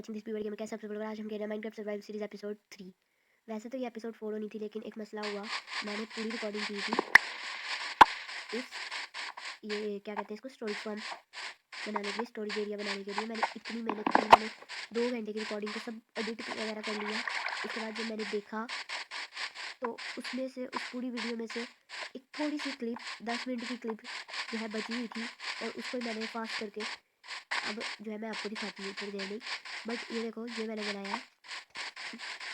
Watching this video में कैसे आप सब लोग। आज हम खेल रहे हैं माइनक्राफ्ट सर्वाइवल सीरीज एपिसोड 3। वैसे तो ये एपिसोड 4 होनी थी, लेकिन एक मसला हुआ। मैंने पूरी रिकॉर्डिंग की थी इस ये क्या कहते हैं इसको, स्टोरी फॉर्म बनाने के लिए, स्टोरेज एरिया बनाने के लिए। मैंने इतनी मेहनत की, मैंने 2 घंटे की रिकॉर्डिंग को सब एडिट वगैरह कर लिया। उसके बाद जब मैंने देखा तो उसमें से, उस पूरी वीडियो में से एक थोड़ी सी क्लिप, 10 मिनट की क्लिप जो है बची हुई थी, और उसको मैंने फास्ट करके अब जो है मैं आपको दिखाती हूँ थोड़ी देर में। बट ये देखो, ये मैंने बनाया।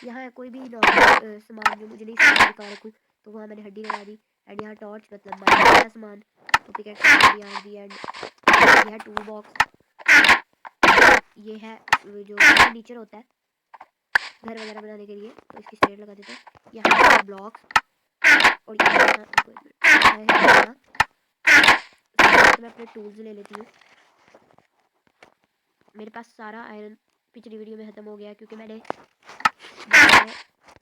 यहाँ कोई भी नॉर्मल सामान जो मुझे नहीं समझ दिखा रखूँ, तो वहाँ मैंने हड्डी लगा दी। एंड यहाँ टॉर्च, मतलब माइनिंग का सामान, तो पिकैक्स यहाँ दी। एंड ये है टूल बॉक्स, ये है जो फर्नीचर होता है घर वगैरह बनाने के लिए, तो इसकी स्टेट लगा देते हैं। यहाँ है ब्लॉक्स, और यहाँ मैं अपने टूल्स ले लेती हूँ। मेरे पास सारा आयरन पिछली वीडियो में ख़त्म हो गया, क्योंकि मैंने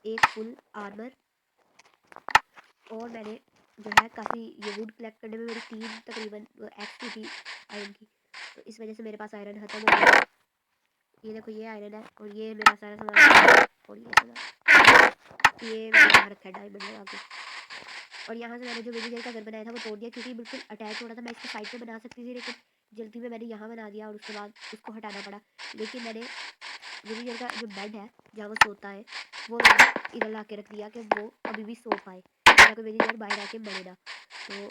एक फुल आर्मर, और मैंने जो है काफ़ी ये वुड कलेक्ट करने में मेरी 3 तकरीबन एक्स थी आयरन की, तो इस वजह से मेरे पास आयरन ख़त्म हो गया। ये देखो, ये आयरन है, और ये मेरा सारा सामान, और ये सामान ये मैंने यहाँ रखा है डायमंड लगा के। और यहाँ से मैंने जो विलीजर का घर बनाया था वो तोड़ दिया, क्योंकि बिल्कुल अटैच हो रहा था। मैं इसको साइड पे बना सकती थी, लेकिन जल्दी में मैंने यहाँ बना दिया, और उसके बाद उसको हटाना पड़ा। लेकिन मैंने विलीजर का जो बेड है जहाँ वो सोता है, वो इधर ला के रख दिया कि वो अभी भी सो पाए, ताकि विलीजर बाहर आके मरे ना। तो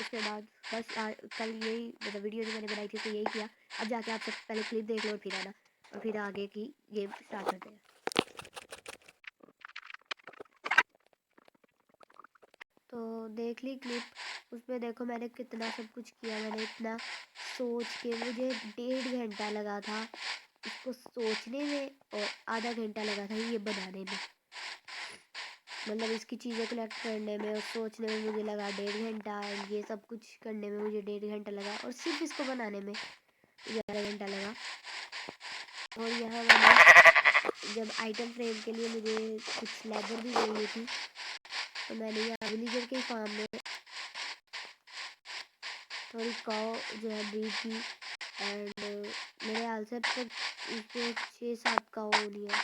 उसके बाद बस कल यही, मतलब वीडियो जो मैंने बनाई थी तो यही किया। अब जाके आप सब पहले क्लिप देख लो और फिर आना, और फिर आगे की गेम स्टार्ट करते हैं। तो देख ली क्लिप, उसमें देखो मैंने कितना सब कुछ किया। मैंने इतना सोच के, मुझे 1.5 घंटा लगा था इसको सोचने में, और आधा घंटा लगा था ये बनाने में। मतलब इसकी चीज़ें कलेक्ट करने में और सोचने में मुझे लगा 1.5 घंटा, एंड ये सब कुछ करने में मुझे 1.5 घंटा लगा, और सिर्फ इसको बनाने में 11 घंटा लगा। और यहाँ मैंने जब आइटम फ्रेम के लिए मुझे कुछ लेदर भी चाहिए थी, तो मैंने यहाँ विलीजर के फार्म में थोड़ी काव जो है ब्रीड की। एंड मेरे हाल से अब तक इसमें 6-7 काव होनी है।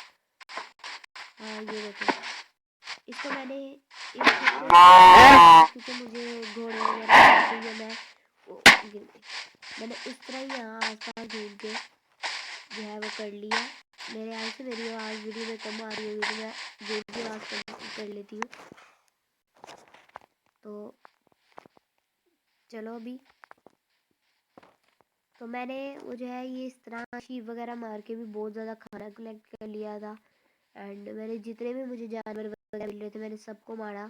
हाँ ये देखो, इसको मैंने क्योंकि मुझे घोड़े वगैरह चाहिए, मैं वो गिर गई। मैंने उस तरह ही यहाँ आसपास घूम के जो है वो कर लिया। मेरे हाल से मेरी आवाज़ वीडियो में कम आ रही होगी, तो मैं गेम की आवाज़ कर लेती हूँ। तो चलो अभी, तो मैंने वो जो है ये इस तरह शीप वगैरह मार के भी बहुत ज़्यादा खाना कलेक्ट कर लिया था। एंड मैंने जितने भी मुझे जानवर वगैरह मिल रहे थे मैंने सबको मारा,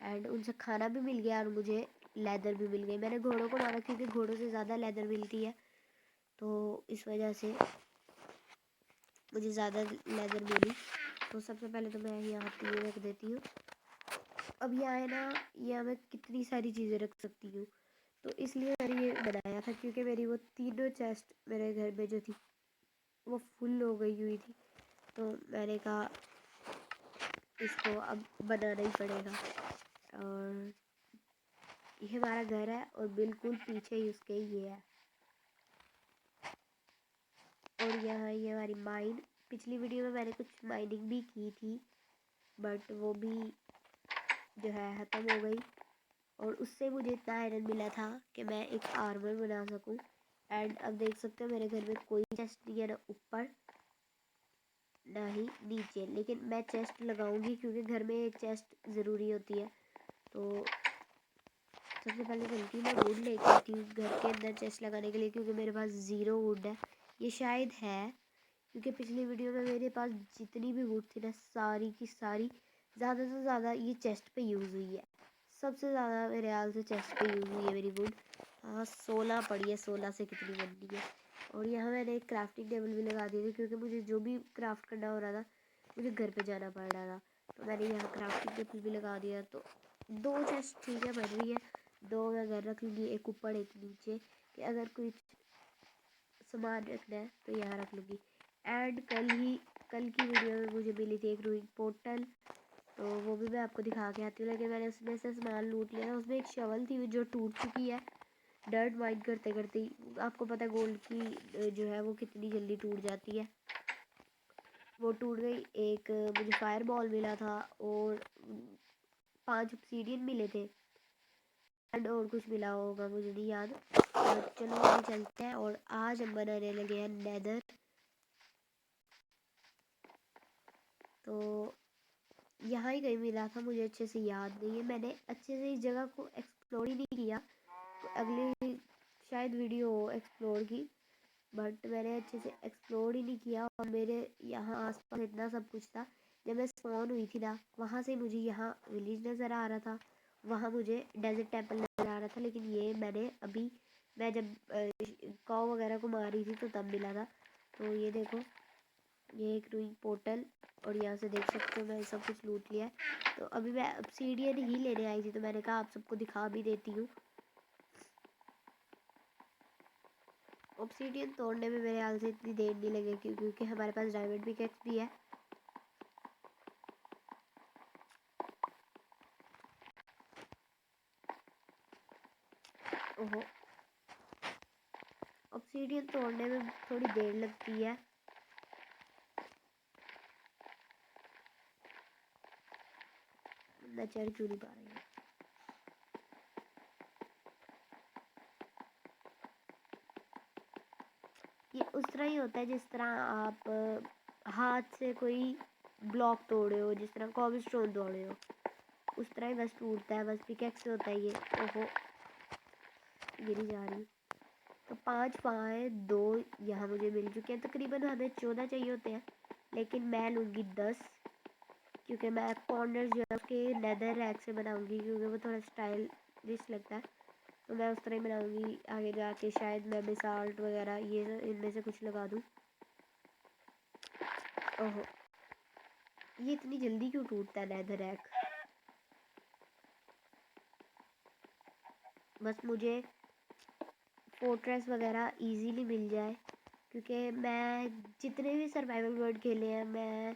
एंड उनसे खाना भी मिल गया, और मुझे लेदर भी मिल गई। मैंने घोड़ों को मारा क्योंकि घोड़ों से ज़्यादा लेदर मिलती है, तो इस वजह से मुझे ज़्यादा लेदर मिली। तो सबसे पहले तो मैं यहाँ पे रख देती हूँ। अब यहाँ है ना, यहाँ मैं कितनी सारी चीज़ें रख सकती हूँ, तो इसलिए मैंने ये बनाया था, क्योंकि मेरी वो 3 चेस्ट मेरे घर में जो थी वो फुल हो गई हुई थी। तो मैंने कहा इसको अब बनाना ही पड़ेगा। और ये हमारा घर है, और बिल्कुल पीछे ही उसके ये है। और यहाँ ये हमारी माइन, पिछली वीडियो में मैंने कुछ माइनिंग भी की थी, बट वो भी जो है ख़त्म हो गई, और उससे मुझे इतना आयरन मिला था कि मैं एक आर्मर बना सकूं। एंड अब देख सकते हो मेरे घर में कोई चेस्ट नहीं है, ना ऊपर ना ही नीचे, लेकिन मैं चेस्ट लगाऊंगी क्योंकि घर में एक चेस्ट ज़रूरी होती है। तो सबसे पहले चलती हूँ, मैं वुड लेके आती हूँ घर के अंदर चेस्ट लगाने के लिए, क्योंकि मेरे पास 0 वुड है। ये शायद है, क्योंकि पिछली वीडियो में मेरे पास जितनी भी वुड थी ना, सारी की सारी ज़्यादा से ज़्यादा ये चेस्ट पे यूज़ हुई है। सबसे ज़्यादा मेरे ख्याल से चेस्ट पे यूज़ हुई है मेरी वुड। हाँ 16 पड़ी है, 16 से कितनी बननी है। और यहाँ मैंने एक क्राफ्टिंग टेबल भी लगा दी थी, क्योंकि मुझे जो भी क्राफ्ट करना हो रहा था मुझे घर पे जाना पड़ रहा था, तो मैंने यहाँ क्राफ्टिंग टेबल भी लगा दिया। तो 2 चेस्ट ठीक है, बन रही है। 2 मैं घर रख लूँगी, एक ऊपर एक नीचे, कि अगर कोई सामान रखना है तो यहाँ रख लूँगी। एंड कल की वीडियो में मुझे मिली थी एक रूइंग पोर्टल, तो वो भी मैं आपको दिखा के आती हूँ। लेकिन मैंने उसमें से सामान लूट लिया था। उसमें एक शवल थी जो टूट चुकी है, डर्ट माइन करते करते ही आपको पता है गोल्ड की जो है वो कितनी जल्दी टूट जाती है। वो टूट गई। एक मुझे फायर बॉल मिला था और 5 ऑब्सीडियन मिले थे एंड और कुछ मिला होगा मुझे नहीं याद। चलो अभी चलते हैं और आज हम बनाने लगे हैं नेदर। तो यहाँ ही कहीं मिला था, मुझे अच्छे से याद नहीं है, मैंने अच्छे से इस जगह को एक्सप्लोर ही नहीं किया। तो अगली शायद वीडियो हो एक्सप्लोर की, बट मैंने अच्छे से एक्सप्लोर ही नहीं किया। और मेरे यहाँ आसपास इतना सब कुछ था। जब मैं स्पॉन हुई थी ना, वहाँ से मुझे यहाँ विलेज नज़र आ रहा था, वहाँ मुझे डेजर्ट टेंपल नज़र आ रहा था। लेकिन ये मैंने अभी मैं जब काऊ वगैरह को मार रही थी तो तब मिला था। तो ये देखो, ये एक रूइंग पोर्टल, और यहाँ से देख सकते हो मैं सब कुछ लूट लिया है। तो अभी मैं ऑब्सीडियन ही लेने आई थी, तो मैंने कहा आप सबको दिखा भी देती हूँ। ऑब्सीडियन तोड़ने में मेरे ख्याल से इतनी देर नहीं लगेगी क्योंकि हमारे पास डायमंड पिकेक्स भी है। ओहो, ऑब्सीडियन तोड़ने में थोड़ी देर लगती है। मैं चढ़ क्यों नहीं पा रही हूँ। ये उस तरह ही होता है जिस तरह आप हाथ से कोई ब्लॉक तोड़े हो, जिस तरह कॉबलस्टोन तोड़े हो, उस तरह ही बस टूटता है। बस पिकेक्स से होता है ये। ओहो, गिरी जा रही। तो 5 वहाँ है, 2 यहाँ मुझे मिल चुके हैं। तकरीबन हमें 14 चाहिए होते हैं, लेकिन मैं लूँगी 10 क्योंकि मैं कॉर्नर जो है उसके लेदर रैक से बनाऊँगी क्योंकि वो थोड़ा स्टाइलिश लगता है। तो मैं उस तरह ही बनाऊँगी। आगे जाके शायद मैं बेसाल्ट वगैरह ये इनमें से कुछ लगा दूँ। ओहो, ये इतनी जल्दी क्यों टूटता है लेदर रैक। बस मुझे फोर्ट्रेस वगैरह इजीली मिल जाए क्योंकि मैं जितने भी सर्वाइवल वर्ल्ड खेले हैं, मैं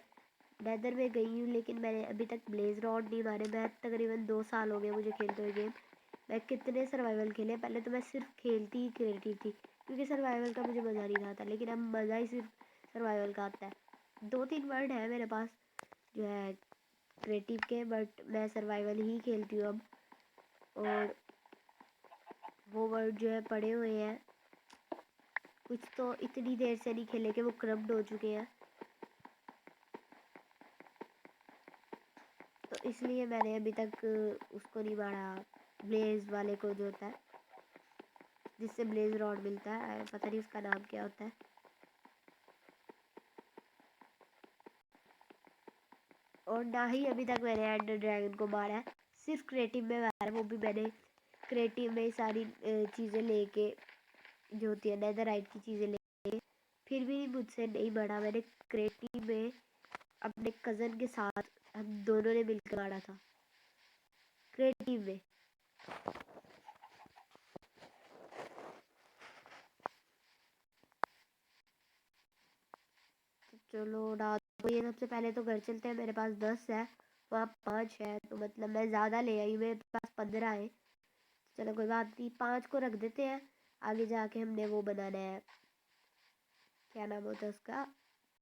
नेदर में गई हूँ लेकिन मैंने अभी तक ब्लेज रॉड नहीं मारे। मैं तकरीबन 2 साल हो गए मुझे खेलते हुए गेम। मैं कितने सर्वाइवल खेले, पहले तो मैं सिर्फ खेलती ही क्रिएटिव थी क्योंकि सर्वाइवल का मुझे मज़ा नहीं आता, लेकिन अब मज़ा ही सिर्फ सर्वाइवल का आता है। 2-3 वर्ड है मेरे पास जो है क्रिएटिव के, बट मैं सर्वाइवल ही खेलती हूँ अब। और वो वर्ड जो है पड़े हुए हैं, कुछ तो इतनी देर से नहीं खेले कि वो करप्ट हो चुके हैं। तो इसलिए मैंने अभी तक उसको नहीं मारा, ब्लेज वाले को जो होता है जिससे ब्लेज रॉड मिलता है, पता नहीं उसका नाम क्या होता है। और ना ही अभी तक मैंने एंडर ड्रैगन को मारा है, सिर्फ क्रिएटिव में मारा है। वो भी मैंने क्रिएटिव में सारी चीज़ें लेके जो होती है नेदरराइट की चीज़ें लेके, फिर भी मुझसे नहीं बढ़ा। मैंने क्रिएटिव में अपने कज़न के साथ हम दोनों ने मिलकर मारा था क्रिएटिव में। चलो रात को ये सबसे पहले तो घर चलते हैं। मेरे पास 10 है, वहाँ 5 है, तो मतलब मैं ज़्यादा ले आई, मेरे पास 15 है। चलो कोई बात नहीं, 5 को रख देते हैं। आगे जाके हमने वो बनाना है, क्या नाम होता है उसका,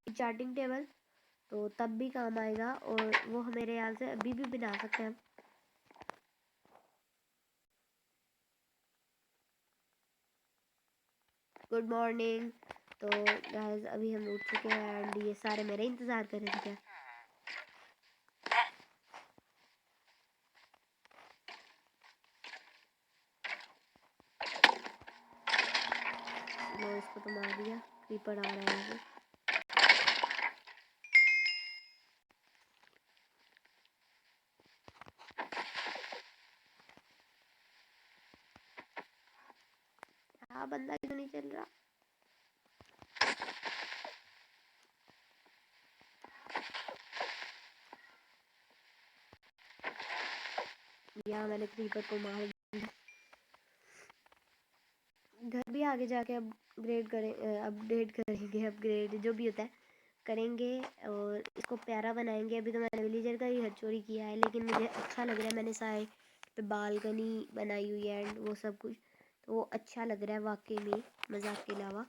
चार्टिंग टेबल, तो तब भी काम आएगा। और वो मेरे ख्याल से अभी भी बना सकते हैं। Good morning. तो गाइस अभी हम उठ चुके हैं एंड ये सारे मेरे इंतज़ार कर रहे थे क्या। लो इसको तो मार दिया, क्रीपर आ रहा है। हाँ, बंदा क्यों नहीं चल रहा। यहाँ मैंने क्रीपर को मार दिया। घर भी आगे जाके अपग्रेड अपग्रेड जो भी होता है करेंगे और इसको प्यारा बनाएंगे। अभी तो मैंने विलेजर का ही घर चोरी किया है, लेकिन मुझे अच्छा लग रहा है। मैंने साइड पे बालकनी बनाई हुई है एंड वो सब कुछ, तो वो अच्छा लग रहा है वाकई में, मजाक के अलावा।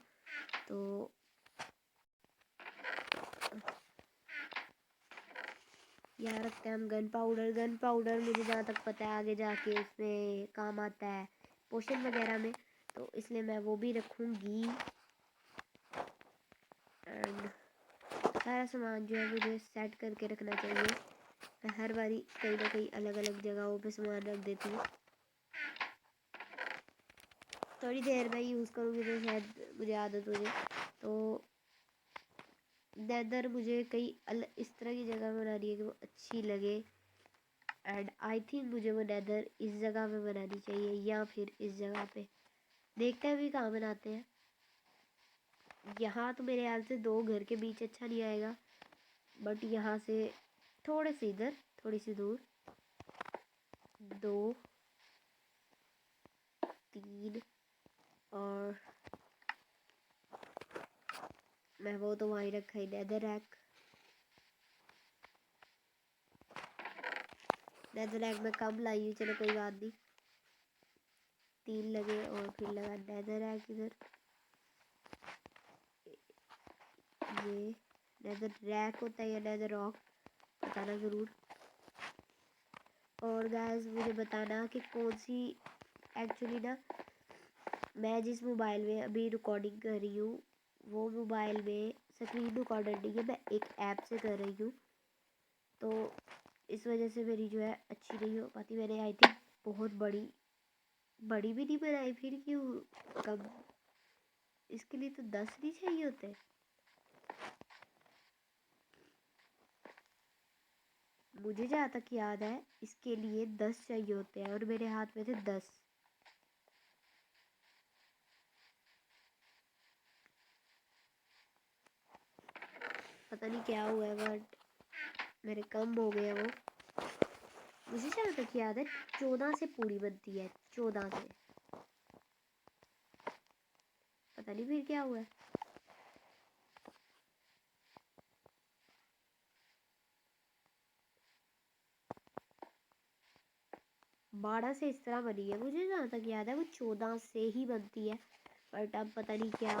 तो यहाँ रखते हैं हम गन पाउडर। गन पाउडर मुझे जहाँ तक पता है आगे जाके उसमें काम आता है पोशन वगैरह में, तो इसलिए मैं वो भी रखूँगी। एंड सारा सामान जो है मुझे सेट करके रखना चाहिए। मैं हर बारी कहीं ना कहीं अलग अलग जगहों पे सामान रख देती हूँ। थोड़ी देर में यूज़ करूँगी तो शायद मुझे आदत हो जाए। तो नेदर मुझे कई इस तरह की जगह बनानी है कि वो अच्छी लगे। एंड आई थिंक मुझे वो नेदर इस जगह पे बनानी चाहिए या फिर इस जगह पे। देखते हैं अभी कहाँ बनाते हैं। यहाँ तो मेरे ख्याल से दो घर के बीच अच्छा नहीं आएगा, बट यहाँ से थोड़े से इधर, थोड़ी सी दूर, 2 3 और मैं वो तो वहीं रखा ही नेदर रैक। नेदर रैक में कम लाई हूँ, चलो कोई बात नहीं। 3 लगे और फिर लगा नेदर रैक इधर। ये नेदर रैक होता है या नेदर रॉक, बताना ज़रूर। और गाइस मुझे बताना कि कौन सी, एक्चुअली ना मैं जिस मोबाइल में अभी रिकॉर्डिंग कर रही हूँ वो मोबाइल में स्क्रीन रिकॉर्डर नहीं है, मैं एक ऐप से कर रही हूँ। तो इस वजह से मेरी जो है अच्छी नहीं हो पाती। मैंने आई थिंक बहुत बड़ी भी नहीं बनाई, फिर क्यों कम? इसके लिए तो 10 नहीं चाहिए होते। मुझे जहाँ तक याद है इसके लिए 10 चाहिए होते हैं और मेरे हाथ में थे 10। पता नहीं क्या हुआ है बट मेरे कम हो गए वो। मुझे जहाँ तक याद है 14 से पूरी बनती है, 14 से। पता नहीं फिर क्या हुआ है। बारह से इस तरह बनी है, मुझे जहाँ तक याद है वो 14 से ही बनती है। बट अब पता नहीं क्या,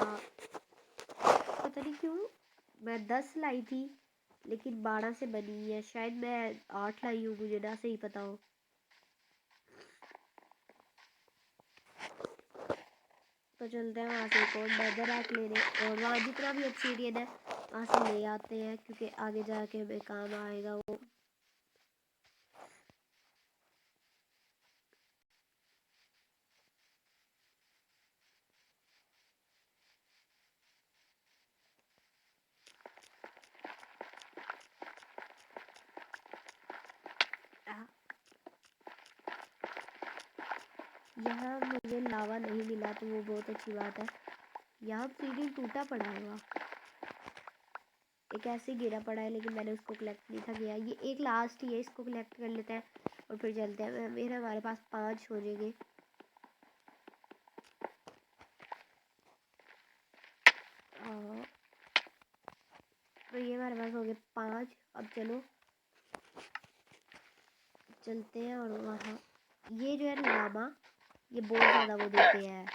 पता नहीं क्यों मैं 10 लाई थी लेकिन 12 से बनी है। शायद मैं 8 लाई हूँ, मुझे ना सही पता हो। तो चलते हैं वहाँ से एक और नेदर रैक लेने, और वहाँ जितना भी ऑब्सीडियन है वहाँ से ले आते हैं क्योंकि आगे जाके हमें काम आएगा वो। यहाँ मुझे लावा नहीं मिला तो वो बहुत अच्छी बात है। यहाँ सीढ़ी टूटा पड़ा हुआ, एक ऐसे गिरा पड़ा है लेकिन मैंने उसको कलेक्ट नहीं था किया। ये एक लास्ट ही है, इसको कलेक्ट कर लेते हैं और फिर चलते हैं। मेरे हमारे पास 5 हो जाएंगे। तो ये हमारे पास हो गए 5। अब चलो चलते हैं। और वहाँ ये जो है लामा, ये बहुत ज़्यादा वो देते हैं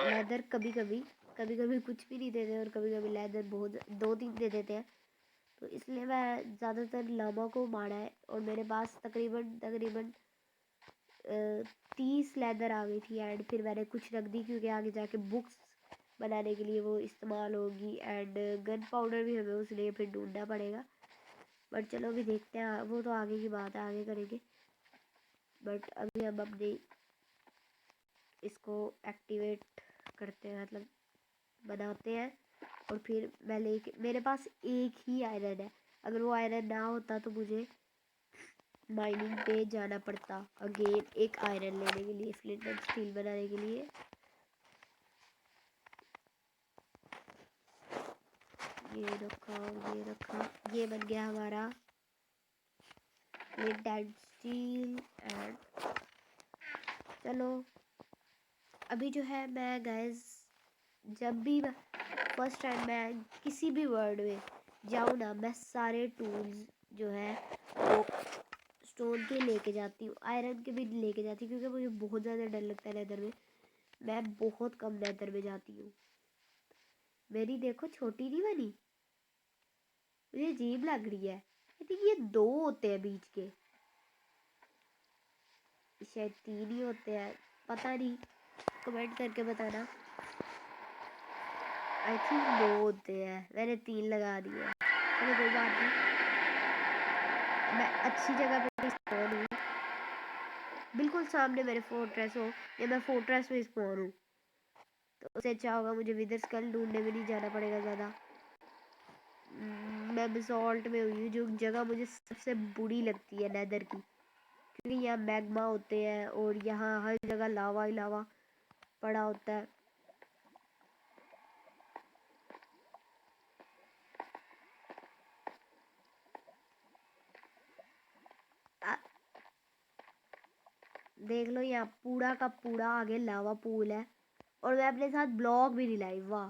लेदर। कभी कभी कुछ भी नहीं देते और कभी कभी लेदर बहुत 2-3 दे देते हैं। तो इसलिए मैं ज़्यादातर लामा को मारा है और मेरे पास तकरीबन 30 लेदर आ गई थी। एंड फिर मैंने कुछ रख दी क्योंकि आगे जाके बुक्स बनाने के लिए वो इस्तेमाल होगी। एंड गन पाउडर भी हमें उसलिए फिर ढूंढना पड़ेगा। बट चलो अभी देखते हैं, वो तो आगे की बात है, आगे करेंगे। बट अभी हम अपने इसको एक्टिवेट करते हैं, मतलब बनाते हैं। और फिर मैं लेके, मेरे पास एक ही आयरन है। अगर वो आयरन ना होता तो मुझे माइनिंग पे जाना पड़ता अगेन एक आयरन लेने के लिए, फ्लिंट एंड स्टील बनाने के लिए। ये रखा, ये रखा, ये बन गया हमारा फ्लिंट एंड स्टील। एंड चलो अभी जो है मैं गाइस, जब भी फर्स्ट टाइम मैं किसी भी वर्ल्ड में जाऊँ ना, मैं सारे टूल्स जो है वो स्टोन के लेके जाती हूँ, आयरन के भी लेके जाती हूँ, क्योंकि मुझे बहुत ज़्यादा डर लगता है नेदर में। मैं बहुत कम नेदर में जाती हूँ। मेरी देखो छोटी नहीं बनी, मुझे अजीब लग रही है। आई थिंक ये 2 होते हैं बीच के, शायद 3 ही होते हैं, पता नहीं, कमेंट करके बताना। आई थिंक 2 होते हैं, मैंने 3 लगा दिए। चलो कोई बात नहीं, मैं अच्छी जगह पे स्पॉन हूँ, बिल्कुल सामने मेरे फोर्ट्रेस हो, या मैं फोर्ट्रेस में स्पॉन हूँ, तो उससे अच्छा होगा मुझे विदर स्कल ढूंढने में नहीं जाना पड़ेगा ज़्यादा। मैं बसॉल्ट में हुई हूँ, जो जगह मुझे सबसे बुरी लगती है नेदर की, क्योंकि यहाँ मैग्मा होते हैं और यहाँ हर जगह लावा ही लावा पड़ा होता है। देख लो यहाँ पूरा का पूरा आगे लावा पूल है, और मैं अपने साथ ब्लॉक भी नहीं लाई। वाह।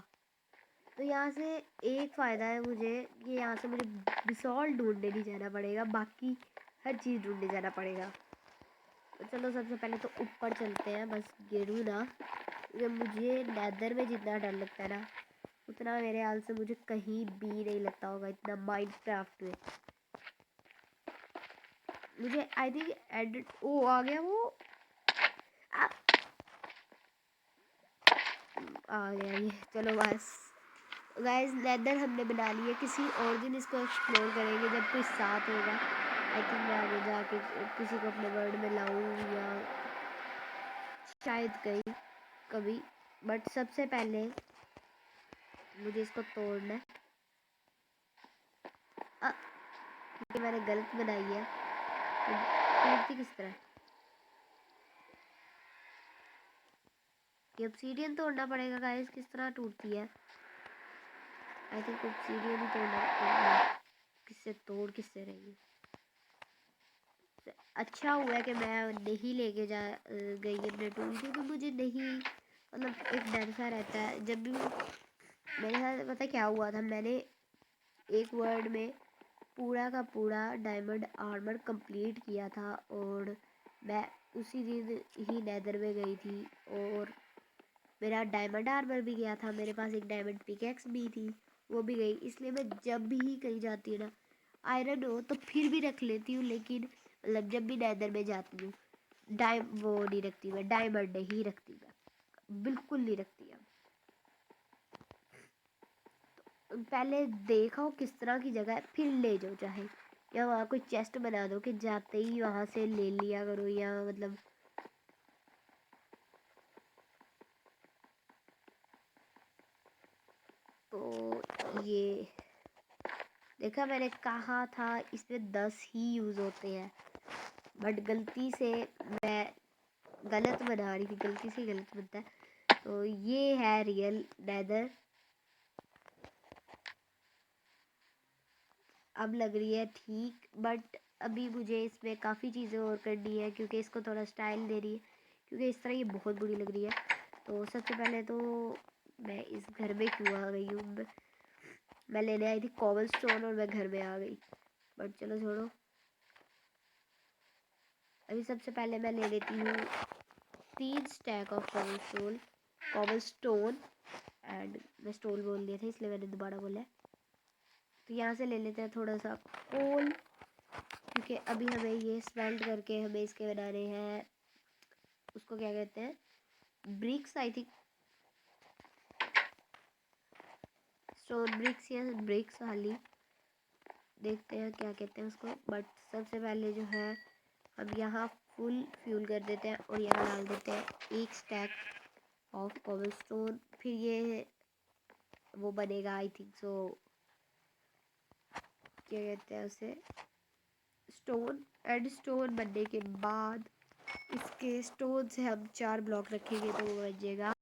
तो यहाँ से एक फ़ायदा है मुझे कि यहाँ से मुझे बिसॉल्ट ढूंढने नहीं जाना पड़ेगा, बाकी हर चीज़ ढूंढने जाना पड़ेगा। तो चलो सबसे पहले तो ऊपर चलते हैं, बस गिरूँ ना, क्योंकि मुझे नेदर में जितना डर लगता है ना, उतना मेरे हाल से मुझे कहीं भी नहीं लगता होगा इतना माइनक्राफ्ट में। मुझे आई थिंक एडिट ओ आ गया वो आ गया ये। चलो बस गाइस, नेदर हमने बना लिया, किसी और दिन इसको एक्सप्लोर करेंगे जब कोई साथ होगा। आई थिंक मैं आगे जाके किसी को अपने वर्ल्ड में लाऊं, या शायद कहीं कभी, बट सबसे पहले मुझे इसको तोड़ना है। क्योंकि मैंने गलत बनाई है, टूटती किस तरह? ये ऑब्सीडियन तोड़ना पड़ेगा गाइस, किस तरह टूटती है? आई थिंक ऑब्सीडियन ही तोड़ना, किससे तोड़ किससे रही है। अच्छा हुआ कि मैं नहीं लेके जा गई अपने टूल, क्योंकि मुझे नहीं, मतलब एक डर सा रहता है जब भी मेरे साथ। पता क्या हुआ था, मैंने एक वर्ड में पूरा का पूरा डायमंड आर्मर कंप्लीट किया था, और मैं उसी दिन ही नेदर में गई थी, और मेरा डायमंड आर्मर भी गया था, मेरे पास एक डायमंड पिकेक्स भी थी, वो भी गई। इसलिए मैं जब भी कहीं जाती हूँ ना, आयरन हो तो फिर भी रख लेती हूँ, लेकिन मतलब जब भी नेदर में जाती हूँ वो नहीं रखती, मैं डायमंड नहीं रखती, मैं बिल्कुल नहीं रखती। अब पहले देखो किस तरह की जगह है, फिर ले जाओ, चाहे या वहाँ कोई चेस्ट बना दो कि जाते ही वहाँ से ले लिया करो, या मतलब तो ये देखा, मैंने कहा था इसमें 10 ही यूज़ होते हैं, बट गलती से मैं गलत बना रही थी, गलती से गलत बनता है। तो ये है रियल नेदर। अब लग रही है ठीक, बट अभी मुझे इसमें काफ़ी चीज़ें और करनी है, क्योंकि इसको थोड़ा स्टाइल दे रही है, क्योंकि इस तरह ये बहुत बुरी लग रही है। तो सबसे पहले तो मैं इस घर में क्यों आ गई हूँ, मैं लेने आई थी कॉबल स्टोन और मैं घर में आ गई, बट चलो छोड़ो। अभी सबसे पहले मैं ले लेती हूँ 3 stack of cobble stone and मैं स्टोन बोल दिया था इसलिए मैंने दोबारा बोला है। तो यहाँ से ले लेते हैं थोड़ा सा कोल, क्योंकि अभी हमें ये स्मेल्ट करके हमें इसके बनाने हैं, उसको क्या कहते हैं, bricks I think, stone bricks या ब्रिक्स हाली, देखते हैं क्या कहते हैं उसको। बट सबसे पहले जो है हम यहाँ फुल फ्यूल कर देते हैं, और यहाँ डाल देते हैं 1 स्टैक ऑफ कॉबलस्टोन, फिर ये वो बनेगा आई थिंक सो, क्या कहते हैं उसे, स्टोन। एंड स्टोन बनने के बाद इसके स्टोन से हम 4 ब्लॉक रखेंगे तो वो बन जाएगा